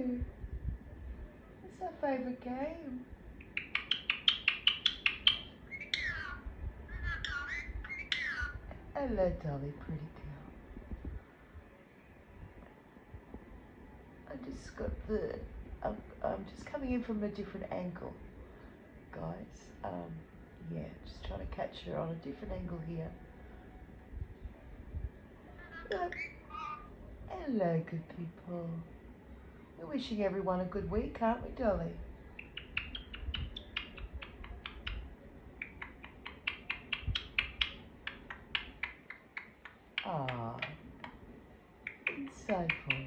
It's our favourite game. Hello, Dolly, pretty girl. I'm just coming in from a different angle, guys. Yeah, just trying to catch her on a different angle here. Look. Hello, good people. We're wishing everyone a good week, aren't we, Dolly? Ah, insightful.